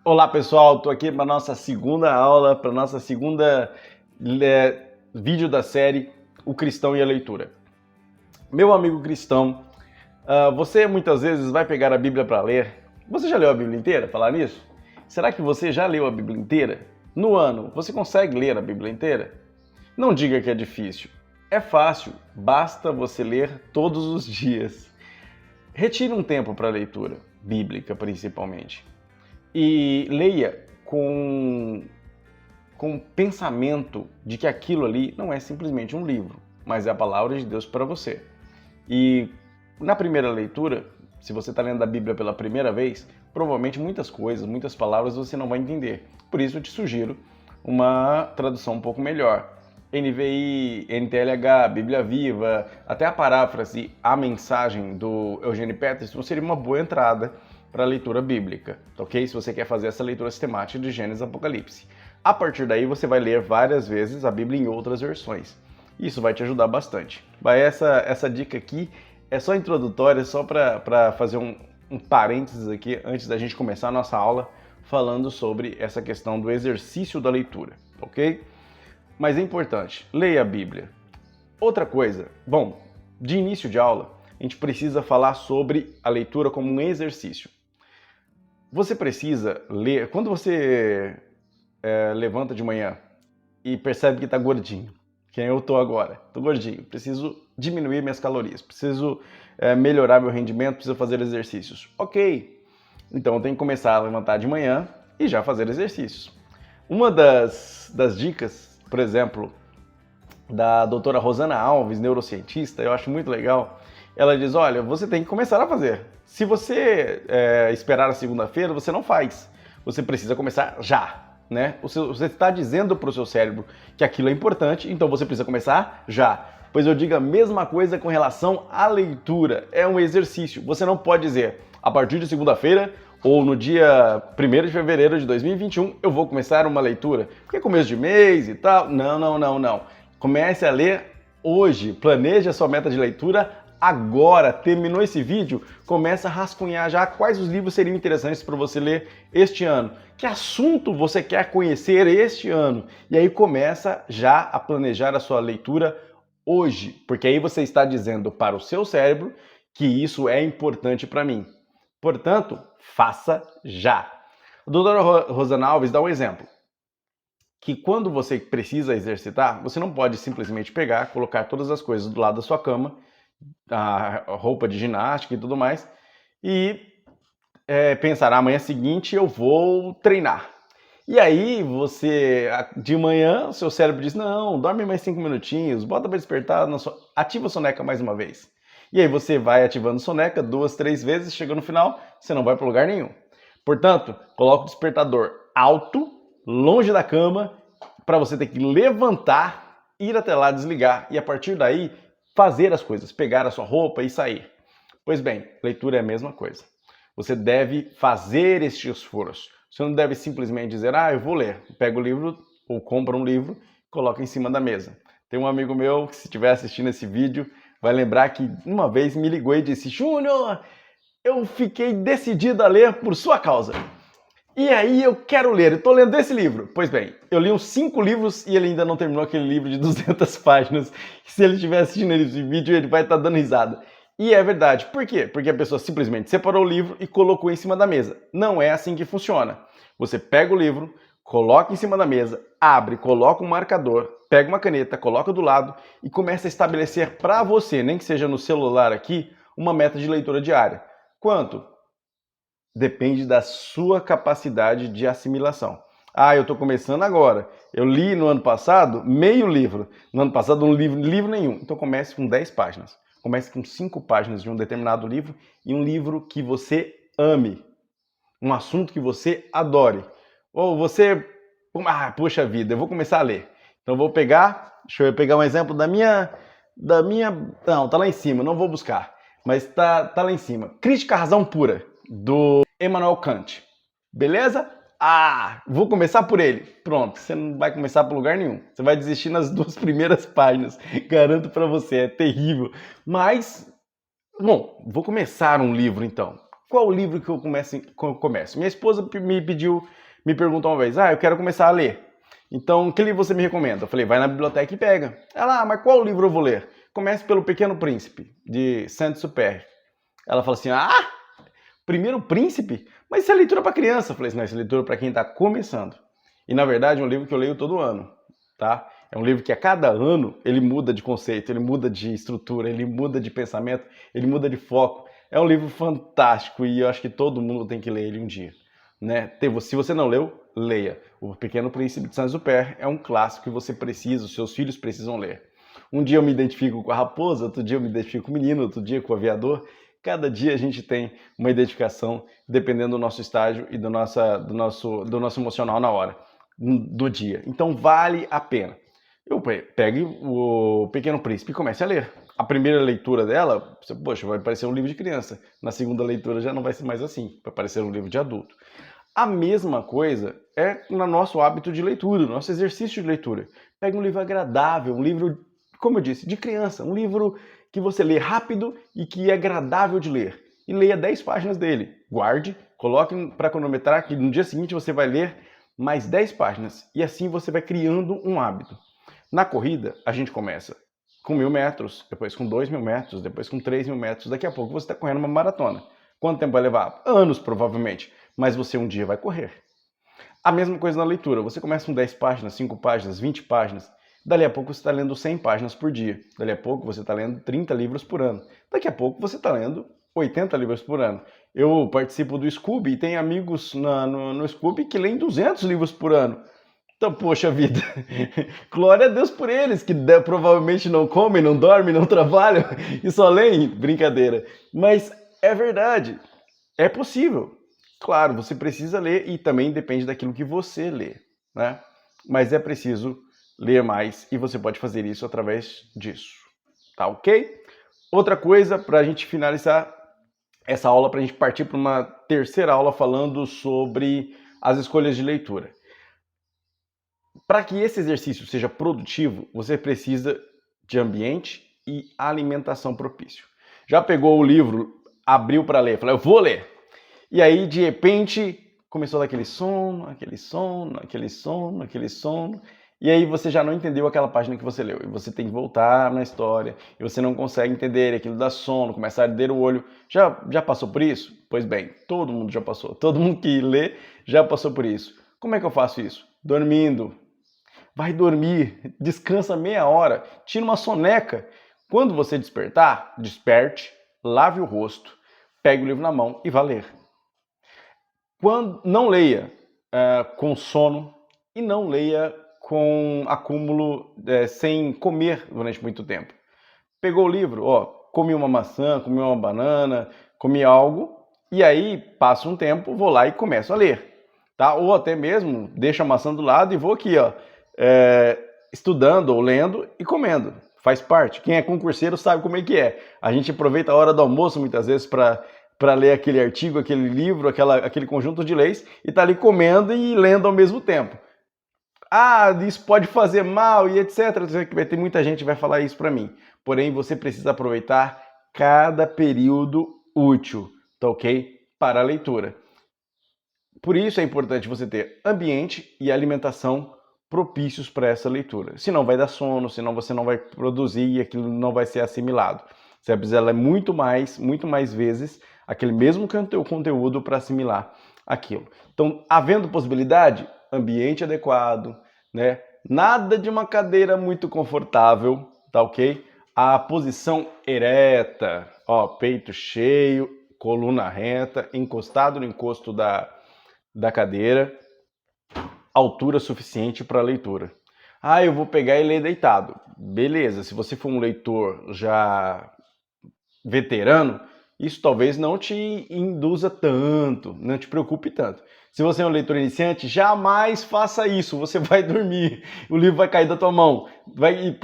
Olá pessoal, estou aqui para nossa segunda aula, para nossa segunda vídeo da série O Cristão e a Leitura. Meu amigo cristão, você muitas vezes vai pegar a Bíblia para ler. Você já leu a Bíblia inteira? Falar nisso? Será que você já leu a Bíblia inteira? No ano, você consegue ler a Bíblia inteira? Não diga que é difícil. É fácil, basta você ler todos os dias. Retire um tempo para a leitura, bíblica principalmente. E leia com pensamento de que aquilo ali não é simplesmente um livro, mas é a palavra de Deus para você. E na primeira leitura, se você está lendo a Bíblia pela primeira vez, provavelmente muitas coisas, muitas palavras você não vai entender. Por isso eu te sugiro uma tradução um pouco melhor. NVI, NTLH, Bíblia Viva, até a paráfrase, a mensagem do Eugênio Peterson seria uma boa entrada para a leitura bíblica, ok? Se você quer fazer essa leitura sistemática de Gênesis e Apocalipse. A partir daí você vai ler várias vezes a Bíblia em outras versões. Isso vai te ajudar bastante. Essa dica aqui é só introdutória, só para fazer um parênteses aqui antes da gente começar a nossa aula falando sobre essa questão do exercício da leitura, ok? Mas é importante, leia a Bíblia. Outra coisa, bom, de início de aula, a gente precisa falar sobre a leitura como um exercício. Você precisa ler, quando você levanta de manhã e percebe que está gordinho, quem eu estou agora, estou gordinho, preciso diminuir minhas calorias, preciso melhorar meu rendimento, preciso fazer exercícios. Ok, então eu tenho que começar a levantar de manhã e já fazer exercícios. Uma das dicas, por exemplo, da doutora Rosana Alves, neurocientista, eu acho muito legal. Ela diz, olha, você tem que começar a fazer. Se você esperar a segunda-feira, você não faz. Você precisa começar já, né? Você está dizendo para o seu cérebro que aquilo é importante, então você precisa começar já. Pois eu digo a mesma coisa com relação à leitura. É um exercício. Você não pode dizer, a partir de segunda-feira ou no dia 1º de fevereiro de 2021, eu vou começar uma leitura. Porque é começo de mês e tal. Não. Comece a ler hoje. Planeje a sua meta de leitura agora. Terminou esse vídeo, começa a rascunhar já quais os livros seriam interessantes para você ler este ano. Que assunto você quer conhecer este ano? E aí começa já a planejar a sua leitura hoje, porque aí você está dizendo para o seu cérebro que isso é importante para mim. Portanto, faça já. A doutora Rosana Alves dá um exemplo. Que quando você precisa exercitar, você não pode simplesmente pegar, colocar todas as coisas do lado da sua cama, a roupa de ginástica e tudo mais, e pensar, amanhã seguinte eu vou treinar. E aí você, de manhã, o seu cérebro diz, não, dorme mais 5 minutinhos, bota para despertar, ativa a soneca mais uma vez. E aí você vai ativando soneca 2, 3 vezes, chega no final, você não vai para lugar nenhum. Portanto, coloca o despertador alto, longe da cama, para você ter que levantar, ir até lá, desligar e a partir daí fazer as coisas, pegar a sua roupa e sair. Pois bem, leitura é a mesma coisa. Você deve fazer este esforço. Você não deve simplesmente dizer, eu vou ler. Pega o livro ou compra um livro, coloca em cima da mesa. Tem um amigo meu que se estiver assistindo esse vídeo vai lembrar que uma vez me ligou e disse, Júnior, eu fiquei decidido a ler por sua causa. E aí eu quero ler, eu tô lendo esse livro. Pois bem, eu li uns 5 livros e ele ainda não terminou aquele livro de 200 páginas. Se ele estiver assistindo esse vídeo, ele vai estar dando risada. E é verdade. Por quê? Porque a pessoa simplesmente separou o livro e colocou em cima da mesa. Não é assim que funciona. Você pega o livro, coloca em cima da mesa, abre, coloca um marcador, pega uma caneta, coloca do lado e começa a estabelecer para você, nem que seja no celular aqui, uma meta de leitura diária. Quanto? Depende da sua capacidade de assimilação. Eu estou começando agora. Eu li no ano passado meio livro. No ano passado, livro nenhum. Então comece com 10 páginas. Comece com 5 páginas de um determinado livro e um livro que você ame. Um assunto que você adore. Ou você... puxa vida, eu vou começar a ler. Então eu vou pegar... Deixa eu pegar um exemplo da minha... Não, tá lá em cima, não vou buscar. Mas tá lá em cima. Crítica à Razão Pura, do Immanuel Kant. Beleza? Vou começar por ele. Pronto, você não vai começar por lugar nenhum. Você vai desistir nas 2 primeiras páginas. Garanto pra você, é terrível. Mas, bom, vou começar um livro então. Qual o livro que eu começo? Minha esposa me pediu me perguntou uma vez, eu quero começar a ler. Então, que livro você me recomenda? Eu falei, vai na biblioteca e pega. Ela, mas qual livro eu vou ler? Comece pelo Pequeno Príncipe, de Saint-Exupéry. Ela falou assim, Primeiro Príncipe? Mas isso é leitura para criança. Eu falei assim, não, isso é leitura para quem está começando. E, na verdade, é um livro que eu leio todo ano, tá? É um livro que a cada ano ele muda de conceito, ele muda de estrutura, ele muda de pensamento, ele muda de foco. É um livro fantástico e eu acho que todo mundo tem que ler ele um dia, né? Se você não leu, leia. O Pequeno Príncipe de Saint-Exupéry é um clássico que você precisa, os seus filhos precisam ler. Um dia eu me identifico com a raposa, outro dia eu me identifico com o menino, outro dia com o aviador. Cada dia a gente tem uma identificação dependendo do nosso estágio e do nosso emocional na hora, do dia. Então vale a pena. Pegue o Pequeno Príncipe e comece a ler. A primeira leitura dela, poxa, vai parecer um livro de criança. Na segunda leitura já não vai ser mais assim, vai parecer um livro de adulto. A mesma coisa é no nosso hábito de leitura, no nosso exercício de leitura. Pegue um livro agradável, um livro, como eu disse, de criança, um livro que você lê rápido e que é agradável de ler. E leia 10 páginas dele. Guarde, coloque para cronometrar que no dia seguinte você vai ler mais 10 páginas. E assim você vai criando um hábito. Na corrida, a gente começa com 1.000 metros, depois com 2.000 metros, depois com 3.000 metros. Daqui a pouco você está correndo uma maratona. Quanto tempo vai levar? Anos, provavelmente. Mas você um dia vai correr. A mesma coisa na leitura. Você começa com 10 páginas, 5 páginas, 20 páginas. Dali a pouco você está lendo 100 páginas por dia. Dali a pouco você está lendo 30 livros por ano. Daqui a pouco você está lendo 80 livros por ano. Eu participo do Scooby e tenho amigos no Scooby que leem 200 livros por ano. Então, poxa vida, glória a Deus por eles, que provavelmente não comem, não dormem, não trabalham e só leem. Brincadeira. Mas é verdade, é possível. Claro, você precisa ler e também depende daquilo que você lê, né? Mas é preciso ler mais e você pode fazer isso através disso, tá ok? Outra coisa, para a gente finalizar essa aula, para a gente partir para uma terceira aula falando sobre as escolhas de leitura. Para que esse exercício seja produtivo, você precisa de ambiente e alimentação propício. Já pegou o livro, abriu para ler, falou, eu vou ler. E aí, de repente, começou daquele sono, aquele sono, aquele sono, aquele sono. E aí você já não entendeu aquela página que você leu. E você tem que voltar na história. E você não consegue entender aquilo dá sono, começa a arder o olho. Já passou por isso? Pois bem, todo mundo já passou. Todo mundo que lê já passou por isso. Como é que eu faço isso? Dormindo. Vai dormir, descansa meia hora, tira uma soneca. Quando você despertar, desperte, lave o rosto, pegue o livro na mão e vá ler. Não leia com sono e não leia com acúmulo sem comer durante muito tempo. Pegou o livro, comi uma maçã, comi uma banana, comi algo, e aí passa um tempo, vou lá e começo a ler. Tá? Ou até mesmo deixo a maçã do lado e vou aqui, estudando ou lendo e comendo. Faz parte. Quem é concurseiro sabe como é que é. A gente aproveita a hora do almoço muitas vezes para ler aquele artigo, aquele livro, aquele conjunto de leis e tá ali comendo e lendo ao mesmo tempo. Isso pode fazer mal e etc. Vai ter muita gente que vai falar isso para mim. Porém, você precisa aproveitar cada período útil, tá ok? Para a leitura. Por isso é importante você ter ambiente e alimentação propícios para essa leitura. Senão vai dar sono, senão você não vai produzir e aquilo não vai ser assimilado. Você vai precisar ler muito mais vezes aquele mesmo conteúdo para assimilar aquilo. Então, havendo possibilidade, ambiente adequado, né? Nada de uma cadeira muito confortável, tá ok? A posição ereta, peito cheio, coluna reta, encostado no encosto da cadeira, altura suficiente para a leitura. Eu vou pegar e ler deitado. Beleza, se você for um leitor já veterano, isso talvez não te induza tanto, não te preocupe tanto. Se você é um leitor iniciante, jamais faça isso, você vai dormir, o livro vai cair da tua mão,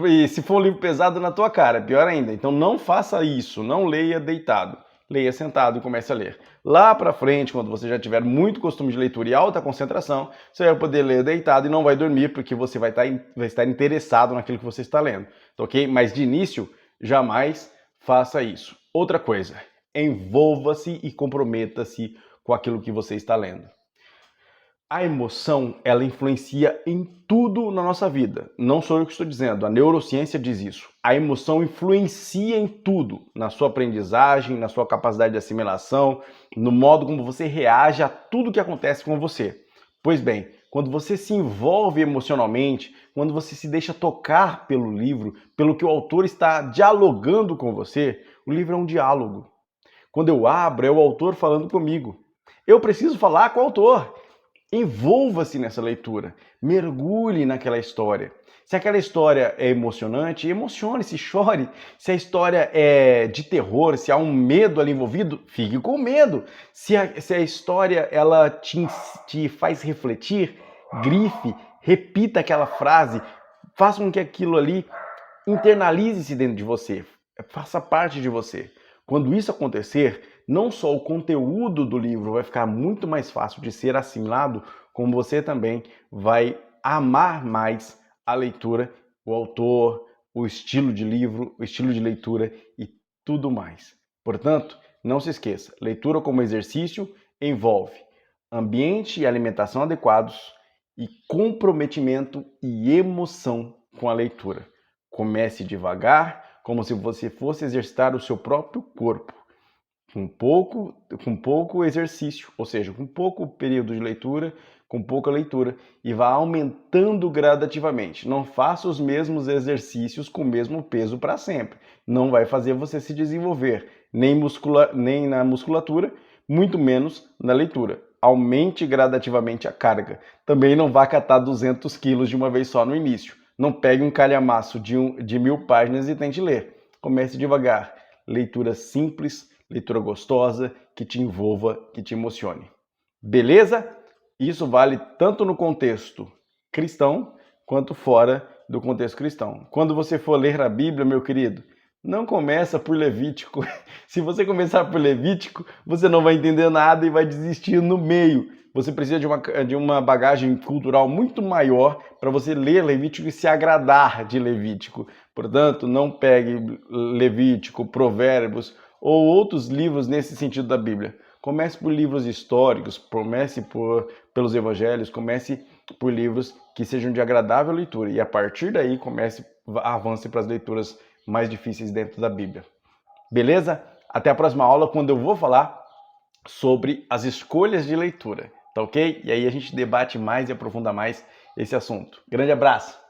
e se for um livro pesado na tua cara, pior ainda. Então não faça isso, não leia deitado. Leia sentado e comece a ler. Lá para frente, quando você já tiver muito costume de leitura e alta concentração, você vai poder ler deitado e não vai dormir, porque você vai estar interessado naquilo que você está lendo, ok? Mas de início, jamais faça isso. Outra coisa, envolva-se e comprometa-se com aquilo que você está lendo. A emoção, ela influencia em tudo na nossa vida. Não sou eu que estou dizendo, a neurociência diz isso. A emoção influencia em tudo, na sua aprendizagem, na sua capacidade de assimilação, no modo como você reage a tudo que acontece com você. Pois bem, quando você se envolve emocionalmente, quando você se deixa tocar pelo livro, pelo que o autor está dialogando com você, o livro é um diálogo. Quando eu abro, é o autor falando comigo. Eu preciso falar com o autor. Envolva-se nessa leitura, mergulhe naquela história. Se aquela história é emocionante, emocione-se, chore. Se a história é de terror, se há um medo ali envolvido, fique com medo. Se a história ela te faz refletir, grife, repita aquela frase, faça com que aquilo ali internalize-se dentro de você, faça parte de você. Quando isso acontecer, não só o conteúdo do livro vai ficar muito mais fácil de ser assimilado, como você também vai amar mais a leitura, o autor, o estilo de livro, o estilo de leitura e tudo mais. Portanto, não se esqueça, leitura como exercício envolve ambiente e alimentação adequados e comprometimento e emoção com a leitura. Comece devagar, como se você fosse exercitar o seu próprio corpo, com pouco exercício, ou seja, com pouco período de leitura, com pouca leitura, e vá aumentando gradativamente. Não faça os mesmos exercícios com o mesmo peso para sempre. Não vai fazer você se desenvolver, nem na musculatura, muito menos na leitura. Aumente gradativamente a carga. Também não vá catar 200 quilos de uma vez só no início. Não pegue um calhamaço de 1000 páginas e tente ler. Comece devagar. Leitura simples, leitura gostosa, que te envolva, que te emocione. Beleza? Isso vale tanto no contexto cristão, quanto fora do contexto cristão. Quando você for ler a Bíblia, meu querido, não começa por Levítico. Se você começar por Levítico, você não vai entender nada e vai desistir no meio. Você precisa de uma bagagem cultural muito maior para você ler Levítico e se agradar de Levítico. Portanto, não pegue Levítico, Provérbios ou outros livros nesse sentido da Bíblia. Comece por livros históricos, comece pelos evangelhos, comece por livros que sejam de agradável leitura e a partir daí avance para as leituras mais difíceis dentro da Bíblia. Beleza? Até a próxima aula, quando eu vou falar sobre as escolhas de leitura, tá ok? E aí a gente debate mais e aprofunda mais esse assunto. Grande abraço!